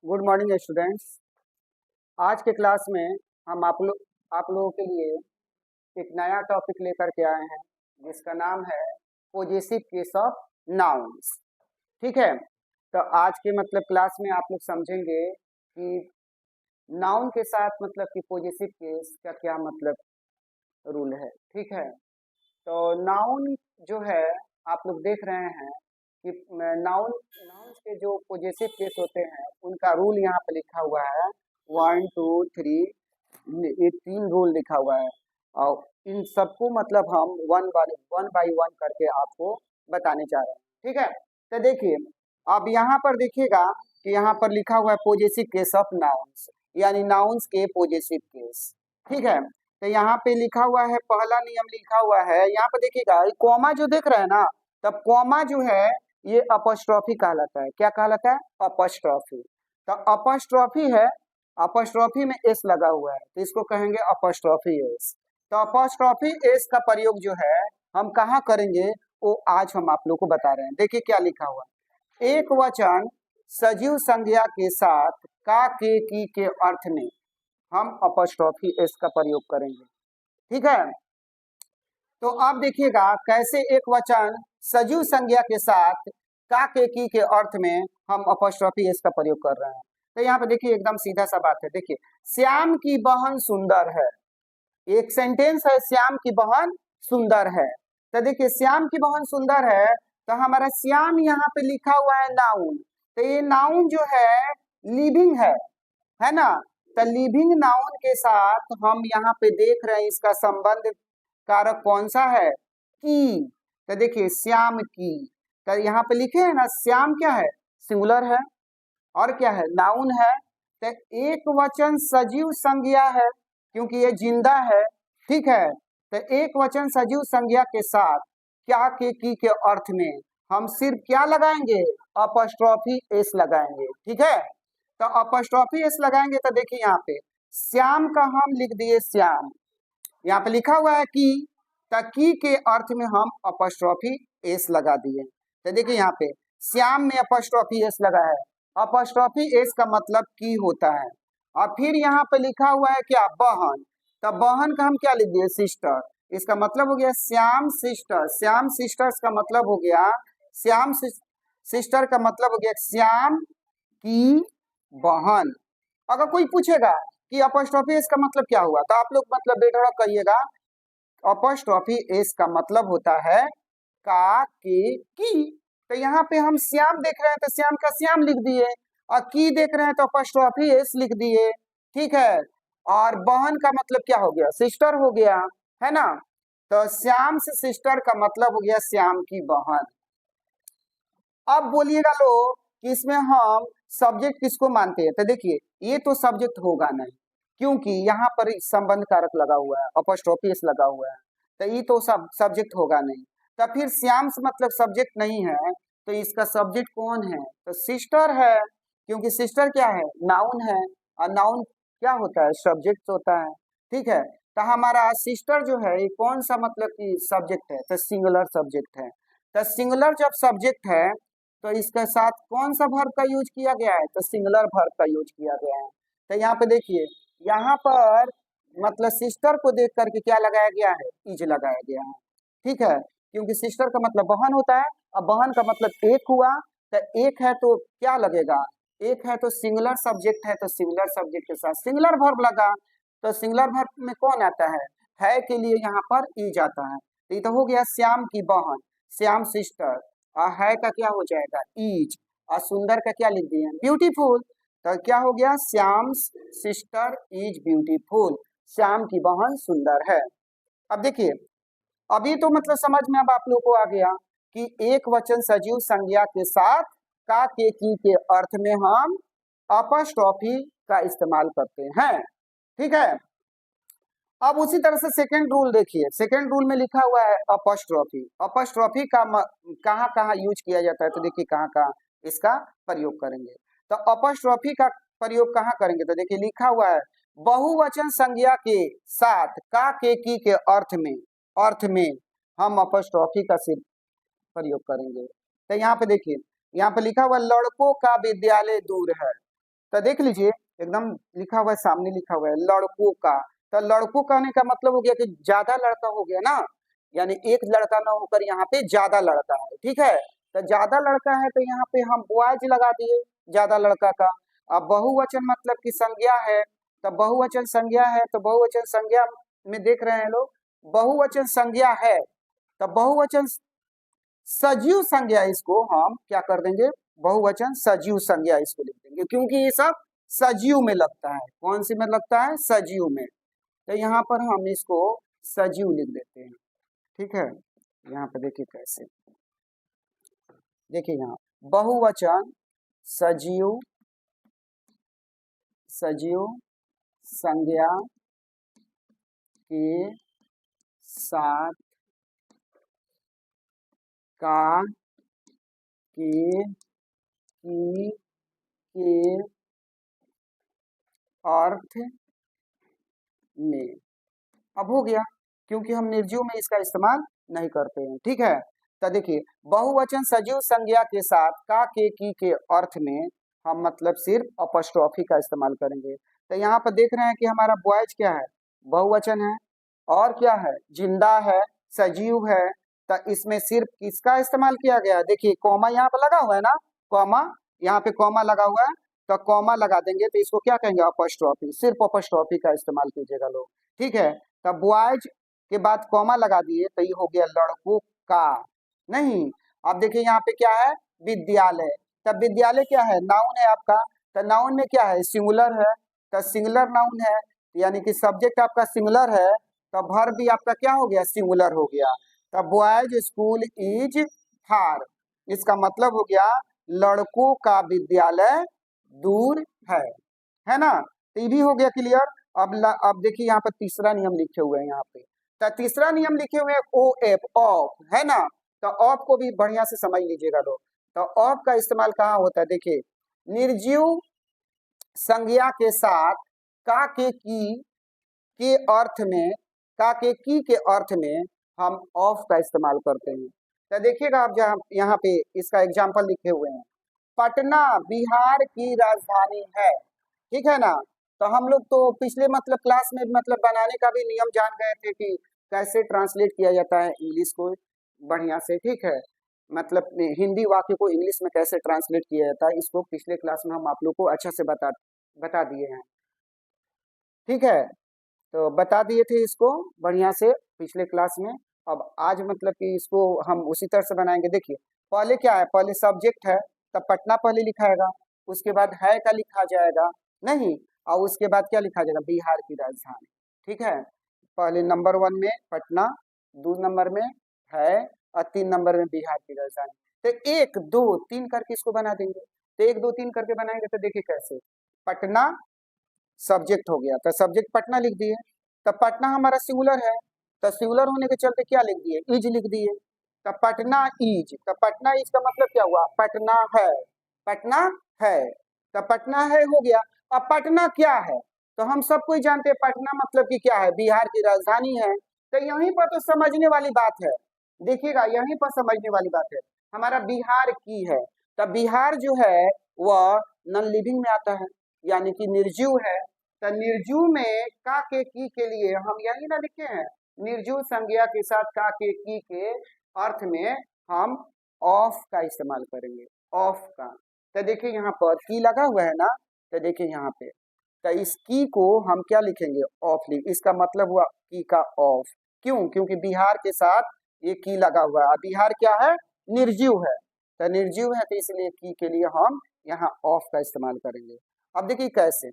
Good morning students. आज के class में हम आप लोगों के लिए एक नया टॉपिक लेकर के आए हैं जिसका नाम है पोजेसिव केस ऑफ नाउन्स। ठीक है, तो आज के क्लास में आप लोग समझेंगे कि नाउन के साथ कि पोजेसिव केस का क्या रूल है। ठीक है, तो नाउन जो है आप लोग देख रहे हैं कि नाउन्स के जो पॉजेसिव केस होते हैं उनका रूल यहाँ पे लिखा हुआ है 1 2 3। ये 3 रूल लिखा हुआ है और इन सबको हम वन बाई वन करके आपको बताने जा रहे हैं। ठीक है, तो देखिए अब यहाँ पर देखिएगा कि यहाँ पर लिखा हुआ है पॉजेसिव केस ऑफ नाउन्स, यानी नाउन्स के पॉजेसिव केस। ठीक है, तो यहाँ पे लिखा हुआ है, पहला नियम लिखा हुआ है यहाँ पे देखिएगा, कॉमा जो देख रहे हैं ना, तब कॉमा जो है ये अपस्ट्रॉफी कहलाता है। क्या कहलाता है? अपस्ट्रॉफी। तो अपस्ट्रॉफी है, अपस्ट्रॉफी में एस लगा हुआ है तो इसको कहेंगे अपस्ट्रॉफी एस। तो अपस्ट्रॉफी एस का प्रयोग जो है हम कहाँ करेंगे वो आज हम आप लोग को बता रहे हैं। देखिए क्या लिखा हुआ है, एक वचन सजीव संज्ञा के साथ का के की के अर्थ में हम अपस्ट्रॉफी एस का प्रयोग करेंगे। ठीक है, तो आप देखिएगा कैसे एक वचन सजीव संज्ञा के साथ का के की के अर्थ में हम अपस्ट्रॉफी एस का प्रयोग कर रहे हैं। तो यहाँ पे देखिए एकदम सीधा सा बात है। देखिए श्याम की बहन सुंदर है, एक सेंटेंस है श्याम की बहन सुंदर है। तो देखिए श्याम की बहन सुंदर है, तो हमारा श्याम यहाँ पे लिखा हुआ है नाउन। तो ये नाउन जो है लिविंग है ना। तो लिविंग नाउन के साथ हम यहाँ पे देख रहे हैं इसका संबंध कारक कौन सा है? की। तो देखिए श्याम की, तो यहाँ पे लिखे है ना श्याम क्या है? सिंगुलर है और क्या है? नाउन है। तो एक वचन सजीव संज्ञा है क्योंकि ये जिंदा है। ठीक है, तो एक वचन सजीव संज्ञा के साथ क्या के की के अर्थ में हम सिर्फ क्या लगाएंगे? अपस्ट्रॉफी एस लगाएंगे। ठीक है, तो अपस्ट्रॉफी एस लगाएंगे तो देखिए यहाँ पे श्याम का हम लिख दिए श्याम, यहाँ पे लिखा हुआ है कि तकी के अर्थ में हम अपस्ट्रॉफी एस लगा दिए। तो देखिए यहाँ पे श्याम में अपस्ट्रॉफी एस लगा है, अपस्ट्रॉफी एस का मतलब की होता है। और फिर यहाँ पे लिखा हुआ है क्या? बहन। तब बहन का हम क्या लिख दिए? सिस्टर। इसका मतलब हो गया श्याम सिस्टर। श्याम सिस्टर्स का मतलब हो गया सिस्टर का मतलब हो गया श्याम की बहन। अगर कोई पूछेगा कि अपस्ट्रॉफी एस का मतलब क्या हुआ, तो आप लोग बेटा कहिएगा अपस्ट्रॉफी एस का मतलब होता है का के की। तो यहाँ पे हम श्याम देख रहे हैं तो श्याम का श्याम लिख दिए, और की देख रहे हैं तो अपस्ट्रॉफी एस लिख दिए। ठीक है, और बहन का मतलब क्या हो गया? सिस्टर हो गया, है ना। तो श्याम से सिस्टर का मतलब हो गया श्याम की बहन। अब बोलिएगा लोग कि इसमें हम सब्जेक्ट किसको मानते हैं? तो देखिए ये तो सब्जेक्ट होगा नहीं क्योंकि यहाँ पर संबंध कारक लगा हुआ है, अपस्ट्रॉफी एस लगा हुआ है, तो ये तो सब सब्जेक्ट होगा नहीं। तो फिर श्याम से मतलब सब्जेक्ट नहीं है, तो इसका सब्जेक्ट कौन है? तो सिस्टर है, क्योंकि सिस्टर क्या है? नाउन है, और नाउन क्या होता है? सब्जेक्ट होता है। ठीक है, तो हमारा सिस्टर जो है ये कौन सा कि सब्जेक्ट है? तो सिंगुलर सब्जेक्ट है। तो सिंगुलर जब सब्जेक्ट है तो इसके साथ कौन सा वर्ब का यूज किया गया है? तो सिंगुलर वर्ब का यूज किया गया है। तो यहाँ पे देखिए यहाँ पर सिस्टर को देख करके क्या लगाया गया है? इज लगाया गया है। ठीक है, क्योंकि सिस्टर का मतलब बहन होता है, अब बहन का मतलब एक हुआ, तो एक है तो क्या लगेगा? एक है तो सिंगुलर सब्जेक्ट है, तो सिंगुलर सब्जेक्ट के साथ सिंगुलर वर्ब लगा। तो सिंगुलर वर्ब में कौन आता है के लिए यहाँ पर इज आता है। तो ये तो हो गया श्याम की बहन, श्याम सिस्टर, और है का क्या हो जाएगा? इज, और सुंदर का क्या लिख दिए? ब्यूटीफुल। तो क्या हो गया? Shyam sister is beautiful, Shyam की बहन सुंदर है। अब देखिए अभी तो समझ में अब आप लोग को आ गया कि एक वचन सजीव संज्ञा के साथ का के की के अर्थ में हम अपस्ट्रॉफी का इस्तेमाल करते हैं। ठीक है, अब उसी तरह से सेकेंड रूल देखिए, सेकेंड रूल में लिखा हुआ है अपस्ट्रॉफी। अपस्ट्रॉफी का कहाँ कहाँ यूज किया जाता है? तो देखिए कहाँ कहाँ इसका प्रयोग करेंगे। तो अपस्ट्रॉफी का प्रयोग कहाँ करेंगे? तो देखिए लिखा हुआ है बहुवचन संज्ञा के साथ का के की के अर्थ में हम अपस्ट्रॉफी का सिर्फ प्रयोग करेंगे। तो यहाँ पे देखिए यहाँ पे लिखा हुआ लड़कों का विद्यालय दूर है, तो देख लीजिए एकदम लिखा हुआ है, सामने लिखा हुआ है लड़कों का। तो लड़कों कहने का मतलब हो गया कि ज्यादा लड़का हो गया ना, यानी एक लड़का ना होकर यहाँ पे ज्यादा लड़का है, ठीक है। तो ज्यादा लड़का है तो यहाँ पे हम बॉयज लगा दिए ज्यादा लड़का का। अब बहुवचन मतलब की संज्ञा है, तो बहुवचन संज्ञा है तो बहुवचन संज्ञा में देख रहे हैं लोग, बहुवचन संज्ञा है तो बहुवचन सजीव संज्ञा इसको हम क्या कर देंगे, बहुवचन सजीव संज्ञा इसको लिख देंगे, क्योंकि ये सब सजीव में लगता है। कौन सी में लगता है, सजीव में। तो यहाँ पर हम इसको सजीव लिख देते हैं, ठीक है। यहाँ पे देखिए कैसे, देखिए यहाँ बहुवचन सजीव, सजीव संज्ञा के साथ का, के, की, के अर्थ में। अब हो गया, क्योंकि हम निर्जीव में इसका इस्तेमाल नहीं करते हैं, ठीक है। तो देखिए बहुवचन सजीव संज्ञा के साथ का, के, की के अर्थ में हम मतलब सिर्फ अपॉस्ट्रोफी का इस्तेमाल करेंगे। तो यहाँ पर देख रहे हैं कि हमारा बॉयज क्या है, बहुवचन है, और क्या है, जिंदा है, सजीव है। तो इसमें सिर्फ किसका इस्तेमाल किया गया, देखिए कॉमा यहाँ पर लगा हुआ है ना, कॉमा, यहाँ पे कॉमा लगा हुआ है, तो कॉमा लगा देंगे तो इसको क्या कहेंगे, अपॉस्ट्रोफी। सिर्फ अपॉस्ट्रोफी का इस्तेमाल कीजिएगा लोग, ठीक है। तब बॉयज के बाद कॉमा लगा दिए तो ये हो गया लड़कों का। नहीं, अब देखिए यहाँ पे क्या है, विद्यालय। तब विद्यालय क्या है, नाउन है आपका। तो नाउन में क्या है, सिंगुलर है, तो सिंगुलर नाउन है, यानी कि सब्जेक्ट आपका सिंगुलर है, तो वर्ब भी आपका क्या हो गया, सिंगुलर हो गया। तब बॉयज स्कूल इज फार, इसका मतलब हो गया लड़कों का विद्यालय दूर है ना। तो ये भी हो गया क्लियर। अब देखिए यहाँ पर तीसरा नियम लिखे हुए हैं यहाँ पे, तो तीसरा नियम लिखे हुए हैं ओ एफ, ऑफ, है ना। तो ऑफ को भी बढ़िया से समझ लीजिएगा लोग। तो ऑफ का इस्तेमाल कहाँ होता है, देखिए निर्जीव संज्ञा के साथ का, के अर्थ में, का, की के अर्थ में हम ऑफ का इस्तेमाल करते हैं। तो देखिएगा आप जहाँ यहाँ पे इसका एग्जाम्पल लिखे हुए हैं, पटना बिहार की राजधानी है, ठीक है ना। तो हम लोग तो पिछले मतलब क्लास में मतलब बनाने का भी नियम जान गए थे कि कैसे ट्रांसलेट किया जाता है इंग्लिश को बढ़िया से, ठीक है। मतलब हिंदी वाक्य को इंग्लिश में कैसे ट्रांसलेट किया जाता है, इसको पिछले क्लास में हम आप लोग को अच्छा से बता दिए हैं, ठीक है। तो बता दिए थे इसको बढ़िया से पिछले क्लास में। अब आज मतलब कि इसको हम उसी तरह से बनाएंगे। देखिए पहले क्या है, पहले सब्जेक्ट है, तब पटना पहले लिखाएगा, उसके बाद है का लिखा जाएगा, नहीं, और उसके बाद क्या लिखा जाएगा, बिहार की राजधानी, ठीक है। पहले नंबर 1 में पटना, 2 नंबर में है, और 3 नंबर में बिहार की राजधानी। तो 1 2 3 करके इसको बना देंगे। तो 1 2 3 करके बनाएंगे तो देखिए कैसे, पटना सब्जेक्ट हो गया, तो सब्जेक्ट पटना लिख दिए। तब पटना हमारा सिंगुलर है, तो सिंगुलर होने के चलते क्या लिख दिए, इज लिख दिए। तब पटना इज, तो पटना इज का मतलब क्या हुआ, पटना है, पटना है। तो पटना है हो गया। अब पटना क्या है, तो हम सबको ही जानते हैं पटना मतलब कि क्या है, बिहार की राजधानी है। तो यहीं पर तो समझने वाली बात है, देखिएगा यहीं पर समझने वाली बात है, हमारा बिहार की है। तो बिहार जो है वह नॉन लिविंग में आता है, यानी कि निर्जीव है। तो निर्जीव में का, के, की के लिए हम यही ना लिखे हैं, निर्जीव संज्ञा के साथ का, के, की के अर्थ में हम ऑफ का इस्तेमाल करेंगे, ऑफ का। तो देखिए यहाँ पर की लगा हुआ है ना, तो देखिए यहाँ पे, तो इस की को हम क्या लिखेंगे, ऑफ लिख, इसका मतलब हुआ की का ऑफ। क्यों, क्योंकि बिहार के साथ ये की लगा हुआ है, बिहार क्या है, निर्जीव है। तो निर्जीव है तो इसलिए की के लिए हम यहाँ ऑफ का इस्तेमाल करेंगे। अब देखिए कैसे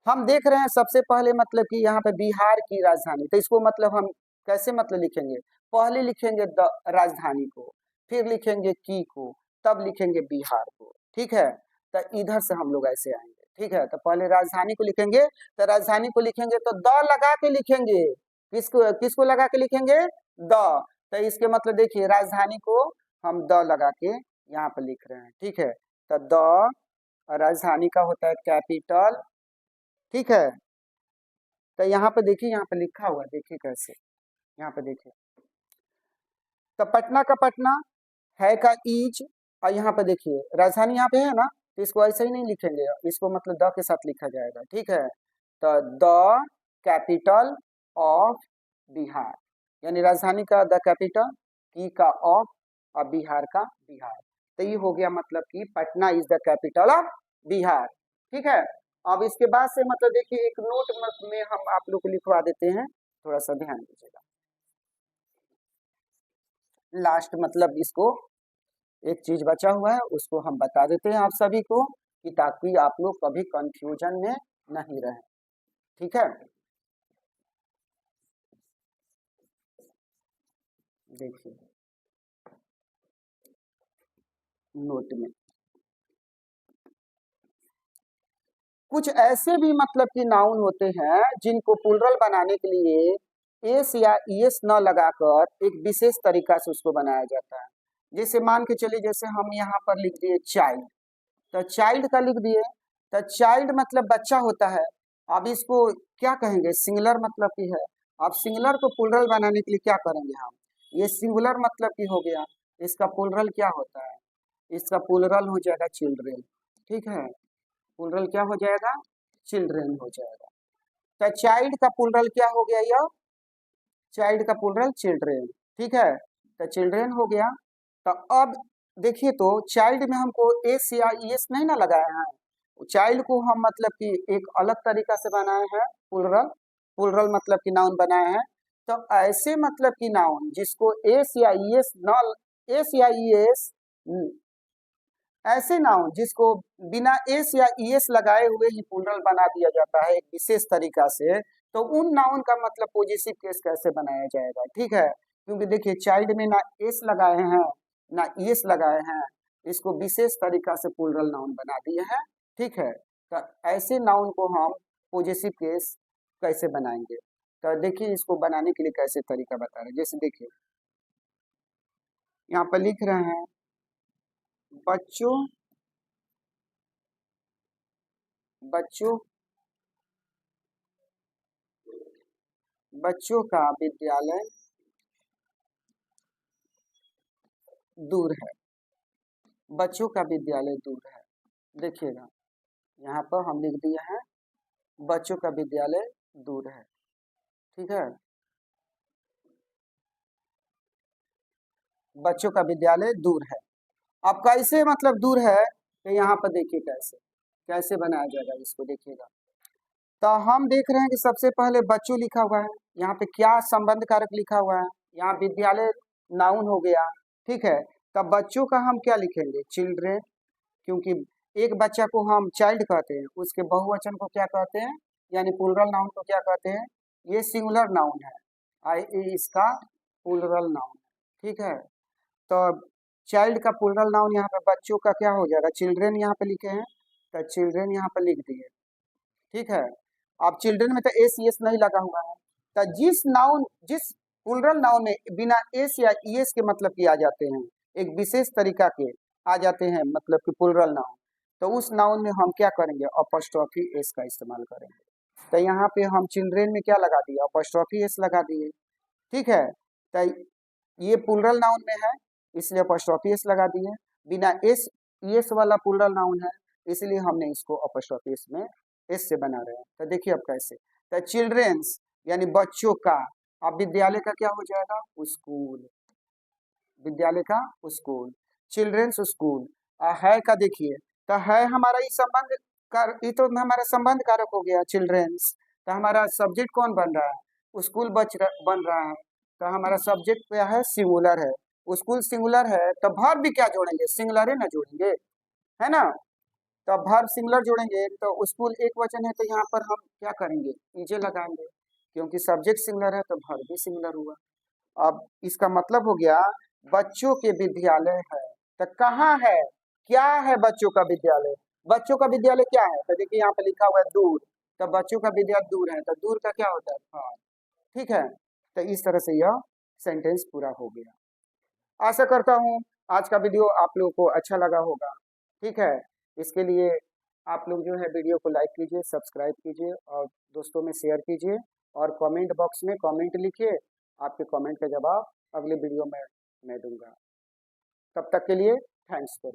हम देख रहे हैं, सबसे पहले मतलब कि यहाँ पे बिहार की राजधानी, तो इसको मतलब हम कैसे मतलब लिखेंगे, पहले लिखेंगे द राजधानी को, फिर लिखेंगे की को, तब लिखेंगे बिहार को, ठीक है। तो इधर से हम लोग ऐसे आएंगे, ठीक है। तो पहले राजधानी को लिखेंगे, तो राजधानी को लिखेंगे तो द लगा के लिखेंगे, किसको किसको लगा के लिखेंगे, द। तो इसके मतलब देखिए राजधानी को हम द लगा के यहाँ पे लिख रहे हैं, ठीक है। तो द राजधानी का होता है कैपिटल, ठीक है। तो यहाँ पे देखिए, यहाँ पे लिखा हुआ है, देखिए कैसे, यहाँ पे देखिए, तो पटना का पटना, है का ईज, और यहाँ पे देखिए राजधानी यहाँ पे है ना, तो इसको ऐसे ही नहीं लिखेंगे, इसको मतलब द के साथ लिखा जाएगा, ठीक है। तो द कैपिटल ऑफ बिहार, यानी राजधानी का द कैपिटल, की का ऑफ और बिहार का बिहार। तो ये हो गया मतलब कि Patna is the capital of Bihar, ठीक है। अब इसके बाद से मतलब देखिए एक नोट में हम आप लोग को लिखवा देते हैं, थोड़ा सा ध्यान दीजिएगा। लास्ट मतलब इसको एक चीज बचा हुआ है उसको हम बता देते हैं आप सभी को, कि ताकि आप लोग कभी कंफ्यूजन में नहीं रहे, ठीक है। देखिए नोट में कुछ ऐसे भी मतलब कि नाउन होते हैं जिनको प्लुरल बनाने के लिए एस या ईएस न लगाकर एक विशेष तरीका से उसको बनाया जाता है। जैसे मान के चलिए, जैसे हम यहाँ पर लिख दिए चाइल्ड, तो चाइल्ड का लिख दिए, तो चाइल्ड मतलब बच्चा होता है। अब इसको क्या कहेंगे, सिंगुलर मतलब की है। अब सिंगुलर को प्लुरल बनाने के लिए क्या करेंगे हम, ये सिंगुलर मतलब की हो गया, इसका प्लुरल क्या होता है, इसका प्लुरल हो जाएगा चिल्ड्रेन, ठीक है। प्लुरल क्या हो जाएगा, चिल्ड्रेन हो जाएगा। तो चाइल्ड का प्लुरल क्या हो गया, यह चाइल्ड का प्लुरल चिल्ड्रेन, ठीक है। तो चिल्ड्रेन हो गया। तो अब देखिए, तो चाइल्ड में हमको एस या ईएस नहीं ना लगाया है, चाइल्ड को हम मतलब कि एक अलग तरीका से बनाए हैं, प्लुरल, प्लुरल मतलब कि नाउन बनाए हैं। तो ऐसे मतलब कि नाउन जिसको एस या ईएस न, एस या ईएस, ऐसे नाउन जिसको बिना एस या ईएस लगाए हुए ही प्लुरल बना दिया जाता है एक विशेष तरीका से, तो उन नाउन का मतलब पॉजिटिव केस कैसे बनाया जाएगा, ठीक है। क्योंकि देखिए चाइल्ड में ना एस लगाए हैं ना ईएस लगाए हैं, इसको विशेष तरीका से प्लुरल नाउन बना दिए हैं, ठीक है। तो ऐसे नाउन को हम पॉजिटिव केस कैसे बनाएंगे, तो देखिए इसको बनाने के लिए कैसे तरीका बता रहे हैं। जैसे देखिए यहाँ पर लिख रहे हैं, बच्चों बच्चों बच्चों का विद्यालय दूर है, बच्चों का विद्यालय दूर है। देखिएगा यहाँ पर हम लिख दिए हैं बच्चों का विद्यालय दूर है, ठीक है। बच्चों का विद्यालय दूर है। अब कैसे मतलब दूर है, तो यहाँ पर देखिए कैसे कैसे बनाया जाएगा इसको, देखिएगा। तो हम देख रहे हैं कि सबसे पहले बच्चों लिखा हुआ है, यहाँ पे क्या संबंध कारक लिखा हुआ है, यहाँ विद्यालय नाउन हो गया, ठीक है। तब बच्चों का हम क्या लिखेंगे, चिल्ड्रेन, क्योंकि एक बच्चा को हम चाइल्ड कहते हैं, उसके बहुवचन को क्या कहते हैं, यानी प्लुरल नाउन को क्या कहते हैं, ये सिंगुलर नाउन है, इसका प्लुरल नाउन, ठीक है। तो चाइल्ड का प्लुरल नाउन यहाँ पे बच्चों का क्या हो जाएगा, चिल्ड्रेन यहाँ पे लिखे हैं, तो चिल्ड्रेन यहाँ पे लिख दिए, ठीक है। अब चिल्ड्रेन में तो एस एस नहीं लगा हुआ है, तो जिस प्लुरल नाउन में बिना एस या ईएस के मतलब कि आ जाते हैं, एक विशेष तरीका के आ जाते हैं मतलब कि प्लुरल नाउन, तो उस नाउन में हम क्या करेंगे, अपॉस्ट्रोफी एस का इस्तेमाल करेंगे। तो यहाँ पे हम चिल्ड्रेन में क्या लगा दिए, अपॉस्ट्रोफी एस लगा दिए, ठीक है। तो ये प्लुरल नाउन में है इसलिए अपॉस्ट्रोफी एस लगा दिए, बिना एस ईएस वाला प्लुरल नाउन है इसलिए हमने इसको अपॉस्ट्रोफी एस में एस से बना रहे हैं। तो देखिए अब कैसे, तो चिल्ड्रेन्स यानी बच्चों का, अब विद्यालय का क्या हो जाएगा, स्कूल, विद्यालय का स्कूल, चिल्ड्रेन्स स्कूल। है का देखिए, तो है हमारा ये संबंध कार, ये तो हमारा संबंध कारक हो गया चिल्ड्रेन्स। तो हमारा सब्जेक्ट कौन बन रहा है, स्कूल बन रहा है, तो हमारा सब्जेक्ट क्या है, सिंगुलर है, स्कूल सिंगुलर है, तो वर्ब भी क्या जोड़ेंगे, सिंगुलर है ना जोड़ेंगे, है ना। तो अब वर्ब सिंगुलर जोड़ेंगे, तो स्कूल एक वचन है, तो यहाँ पर हम क्या करेंगे, ईजे लगाएंगे, क्योंकि सब्जेक्ट सिंगुलर है तो वर्ब भी सिंगुलर हुआ। अब इसका मतलब हो गया बच्चों के विद्यालय है, तो कहाँ है, क्या है बच्चों का विद्यालय, बच्चों का विद्यालय क्या है, तो देखिए यहाँ पे लिखा हुआ है दूर, तो बच्चों का विद्यालय दूर है, तो दूर का क्या होता है, हाँ, ठीक है। तो इस तरह से यह सेंटेंस पूरा हो गया। आशा करता हूँ आज का वीडियो आप लोगों को अच्छा लगा होगा, ठीक है। इसके लिए आप लोग जो है वीडियो को लाइक कीजिए, सब्सक्राइब कीजिए और दोस्तों में शेयर कीजिए, और कमेंट बॉक्स में कमेंट लिखिए, आपके कमेंट का जवाब अगले वीडियो में मैं दूंगा। तब तक के लिए थैंक्स फॉर